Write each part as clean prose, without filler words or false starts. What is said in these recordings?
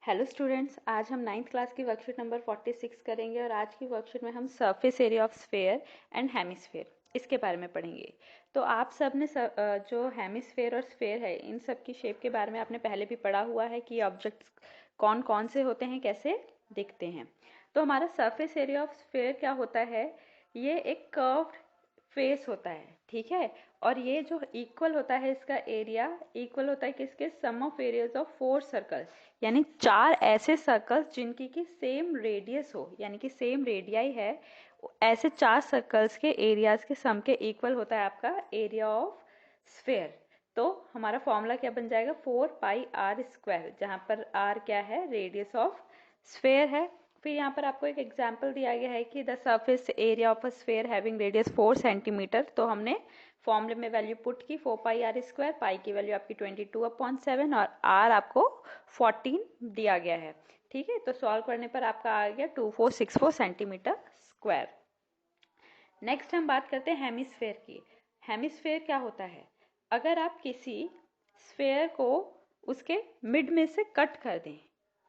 Hello students, आज हम ninth class की वर्कशीट नंबर 46 करेंगे और आज की वर्कशीट में हम surface area of sphere and hemisphere इसके बारे में पढ़ेंगे। तो आप सब ने जो हेमिस्फेयर और स्फेयर है इन सब की शेप के बारे में आपने पहले भी पढ़ा हुआ है कि ऑब्जेक्ट्स कौन कौन से होते हैं, कैसे दिखते हैं। तो हमारा सरफेस एरिया ऑफ स्फेयर क्या होता है, ये एक कर्व्ड फेस होता है, ठीक है। और ये जो इक्वल होता है, इसका एरिया इक्वल होता है किसके, सम ऑफ एरियाज ऑफ 4 सर्कल्स, यानी 4 ऐसे सर्कल्स जिनकी की सेम रेडियस हो, यानी कि सेम रेडियाई है, ऐसे 4 सर्कल्स के एरियाज के सम के इक्वल होता है आपका एरिया ऑफ स्फेयर। तो हमारा फॉर्मूला क्या बन जाएगा, 4πr², जहां पर r क्या है, रेडियस ऑफ स्फेयर है। फिर यहाँ पर आपको एक एग्जाम्पल दिया गया है कि the surface area of a sphere having radius 4 centimetre. तो हमने फॉर्मूले में वैल्यू पुट की 4πr², पाई की वैल्यू आपकी 22/7 और r आपको 14 दिया गया है, ठीक है। तो सॉल्व करने पर आपका आ गया 2464 सेंटीमीटर स्क्वायर। नेक्स्ट हम बात करते हैं हेमिस्फेयर की। हेमिस्फेयर क्या होता है, अगर आप किसी स्फेयर को उसके मिड में से कट कर दें,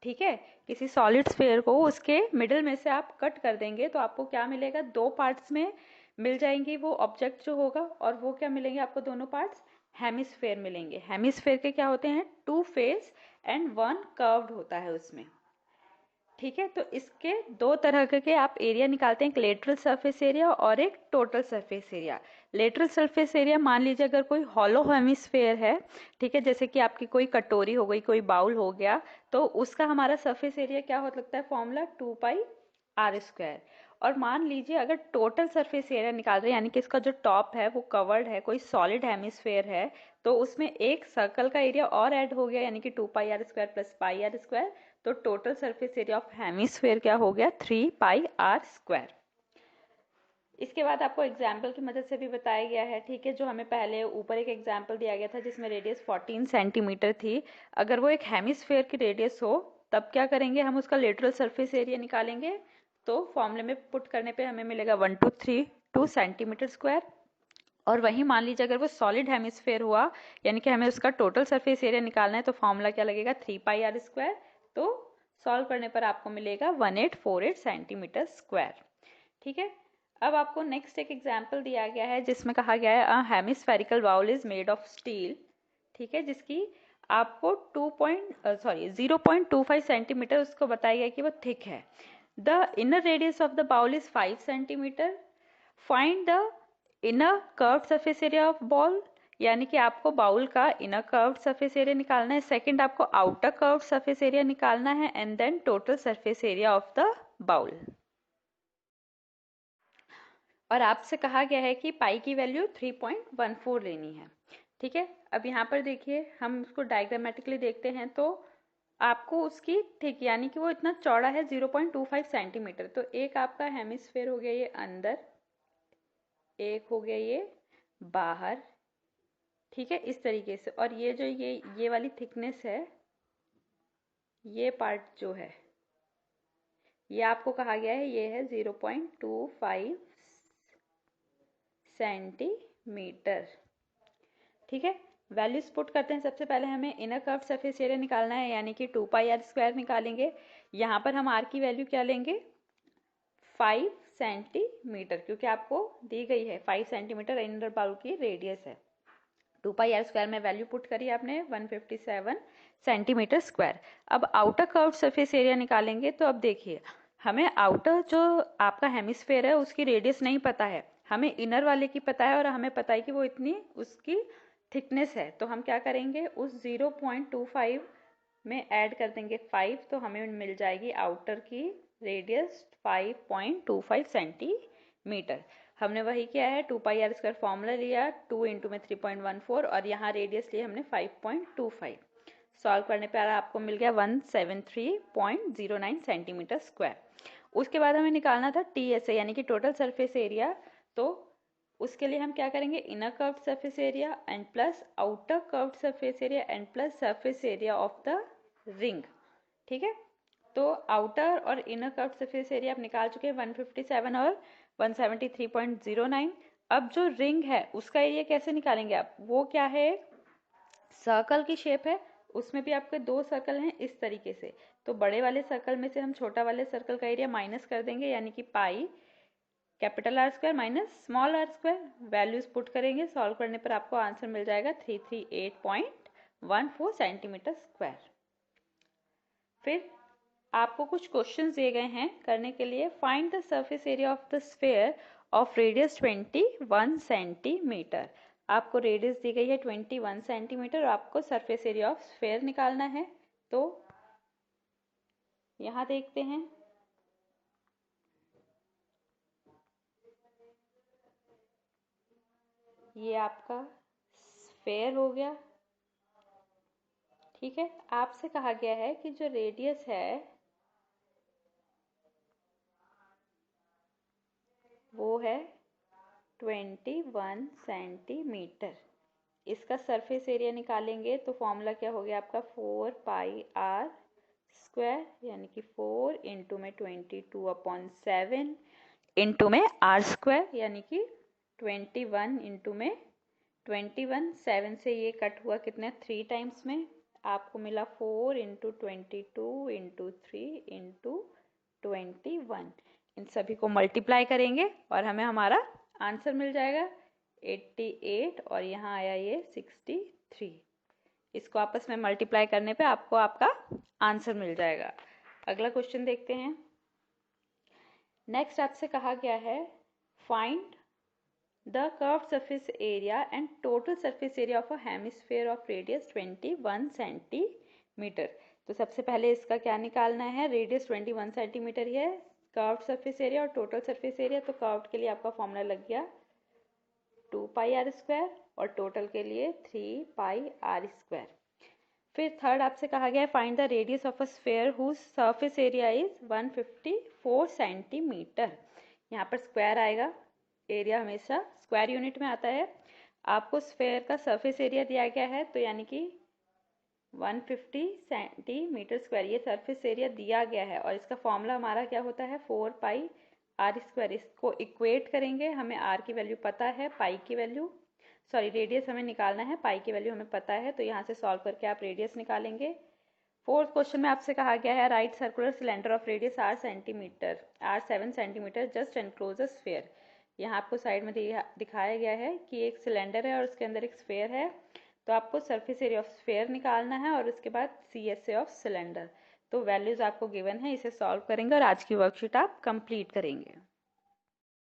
ठीक है, किसी सॉलिड स्फेयर को उसके मिडिल में से आप कट कर देंगे तो आपको क्या मिलेगा, 2 पार्ट्स में मिल जाएंगी वो ऑब्जेक्ट जो होगा, और वो क्या मिलेंगे आपको, दोनों पार्ट्स हेमिस्फेयर मिलेंगे। हेमिस्फेयर के क्या होते हैं, 2 फेस एंड 1 कर्व्ड होता है उसमें, ठीक है। तो इसके 2 तरह के आप एरिया निकालते हैं, एक लेटरल सरफेस एरिया और एक total surface area. Lateral surface area, मान लीजिए अगर कोई हॉलो हेमिस्फेयर है, ठीक है, जैसे कि आपकी कोई कटोरी हो गई, कोई बाउल हो गया, तो उसका हमारा सरफेस एरिया क्या हो सकता है, फॉर्मूला 2πr²। और मान लीजिए अगर टोटल सरफेस एरिया निकाल रहे हैं, यानी कि इसका जो टॉप है वो कवर्ड है, कोई सॉलिड हेमिस्फेयर है, तो उसमें एक सर्कल का एरिया और ऐड हो गया, यानी कि 2πr² + πr², तो total surface area of hemisphere क्या हो गया, 3πr²। इसके बाद आपको एग्जाम्पल की मदद से भी बताया गया है, ठीक है, जो हमें पहले ऊपर एक एग्जाम्पल दिया गया था जिसमें रेडियस 14 सेंटीमीटर थी। अगर वो एक हेमिस्फेयर की रेडियस हो तब क्या करेंगे, हम उसका लेटरल सरफेस एरिया निकालेंगे। तो फॉर्मूले में पुट करने पे हमें मिलेगा 1232 सेंटीमीटर स्क्वायर। और वहीं मान लीजिए अगर वो सॉलिड हेमिस्फेयर हुआ, यानी कि हमें उसका टोटल सरफेस एरिया निकालना है, तो फॉर्मूला क्या लगेगा, 3πr²। तो सॉल्व करने पर आपको मिलेगा 1848 सेंटीमीटर स्क्वायर, ठीक है। अब आपको नेक्स्ट एक एग्जाम्पल दिया गया है जिसमें कहा गया है hemispherical bowl is made of steel, ठीक है, जिसकी आपको 0.25 सेंटीमीटर उसको बताया गया कि वो थिक है। The inner radius of the bowl is 5 centimetre. Find the inner curved surface area of ball, यानी कि आपको बाउल का इनर कर्व्ड सरफेस एरिया निकालना है। सेकंड, आपको आउटर कर्व्ड सरफेस एरिया निकालना है, and then total surface area of the bowl. और आपसे कहा गया है कि पाई की वैल्यू 3.14 लेनी है, ठीक है। अब यहाँ पर देखिए, हम उसको डायग्रामेटिकली देखते हैं तो आपको उसकी थिक, यानी कि वो इतना चौड़ा है 0.25 सेंटीमीटर। तो एक आपका हेमिस्फेयर हो गया ये अंदर, एक हो गया ये बाहर, ठीक है, इस तरीके से। और ये जो ये वाली थिकनेस है, ये पार्ट जो है, ये आपको कहा गया है ये है 0.25 सेंटीमीटर, ठीक है। वैल्यूज पुट करते हैं। सबसे पहले हमें इनर कर्व्ड सरफेस एरिया निकालना है, यानी कि 2πr² निकालेंगे। यहाँ पर हम r की वैल्यू क्या लेंगे, 5 सेंटीमीटर, क्योंकि आपको दी गई है 5 सेंटीमीटर इनर बाउल की रेडियस है। 2πr² में वैल्यू पुट करी आपने 157 सेंटीमीटर स्क्वायर। अब आउटर कर्व्ड सरफेस एरिया निकालेंगे। तो अब देखिए, हमें आउटर जो आपका हेमिस्फेयर है उसकी रेडियस नहीं पता है, हमें इनर वाले की पता है, और हमें पता है कि वो इतनी उसकी थिकनेस है। तो हम क्या करेंगे, उस 0.25 में ऐड कर देंगे 5, तो हमें मिल जाएगी आउटर की रेडियस 5.25 सेंटीमीटर। हमने वही किया है, 2πr² फॉर्मूला लिया, 2 इंटू में 3.14, और यहाँ रेडियस लिया हमने 5.25। सॉल्व करने पर आपको मिल गया 173.09 सेंटीमीटर स्क्वायर। उसके बाद हमें निकालना था TSA, यानी कि टोटल सरफेस एरिया। तो उसके लिए हम क्या करेंगे, inner curved surface area and plus outer curved surface area and plus surface area of the ring, ठीक है। तो आउटर और इनर कर्व्ड सरफेस एरिया आप निकाल चुके हैं, 157 और 173.09। अब जो रिंग है उसका एरिया कैसे निकालेंगे आप, वो क्या है, सर्कल की शेप है, उसमें भी आपके 2 सर्कल हैं इस तरीके से, तो बड़े वाले सर्कल में से हम छोटा वाले सर्कल का एरिया माइनस कर देंगे, यानी कि pi capital R square minus small r square, values put करेंगे, सॉल्व करने पर आपको आंसर मिल जाएगा 338.14 सेंटीमीटर स्क्वायर। फिर आपको कुछ क्वेश्चंस दिए गए हैं करने के लिए। Find the surface area of the sphere of radius 21 centimetre. आपको रेडियस दी गई है 21 सेंटीमीटर और आपको सरफेस एरिया ऑफ स्फीयर निकालना है। तो यहाँ देखते हैं, ये आपका स्फीयर हो गया, ठीक है। आपसे कहा गया है कि जो रेडियस है वो है 21 सेंटीमीटर। इसका सरफेस एरिया निकालेंगे तो फॉर्मूला क्या हो गया आपका 4 पाई आर स्क्वायर, यानी कि 4 इंटू में 22/7 इंटू में आर स्क्वायर, यानी कि 21 इंटू में 21, 7 से ये कट हुआ कितने 3 टाइम्स में, आपको मिला 4 इंटू 22 इंटू 3 इंटू 21। इन सभी को मल्टीप्लाई करेंगे और हमें हमारा आंसर मिल जाएगा 88 और यहाँ आया ये 63। इसको आपस में मल्टीप्लाई करने पे आपको आपका आंसर मिल जाएगा। अगला क्वेश्चन देखते हैं। नेक्स्ट आपसे कहा गया है find the curved surface area and total surface area of a hemisphere of radius 21 centimetre. तो सबसे पहले इसका क्या निकालना है, रेडियस 21 सेंटीमीटर ही है, कर्व्ड सरफेस एरिया और टोटल सरफेस एरिया। तो कर्व्ड के लिए आपका फॉर्मूला लग गया 2 पाई आर स्क्वायर और टोटल के लिए 3 पाई आर स्क्वायर। फिर थर्ड आपसे कहा गया है find the radius of a sphere whose surface area is 154 centimetre. यहाँ पर स्क्वायर आएगा, एरिया हमेशा स्क्वायर यूनिट में आता है। आपको स्फीयर का सरफेस एरिया दिया गया है तो यानी कि 150 सेंटीमीटर स्क्वायर ये सरफेस एरिया दिया गया है और इसका फॉर्मूला हमारा क्या होता है 4 पाई आर स्क्वायर। इसको इक्वेट करेंगे, हमें आर की वैल्यू पता है, पाई की वैल्यू रेडियस हमें निकालना है, पाई की वैल्यू हमें पता है, तो यहाँ से सॉल्व करके आप रेडियस निकालेंगे। फोर्थ क्वेश्चन में आपसे कहा गया है right circular cylinder of radius r 7 centimetre just enclose a sphere. यहाँ आपको साइड में दिखाया गया है कि एक सिलेंडर है और उसके अंदर एक स्फीयर है, तो आपको सरफेस एरिया ऑफ स्फीयर निकालना है और उसके बाद CSA ऑफ सिलेंडर। तो वैल्यूज आपको गिवन है, इसे सॉल्व करेंगे और आज की वर्कशीट आप कंप्लीट करेंगे।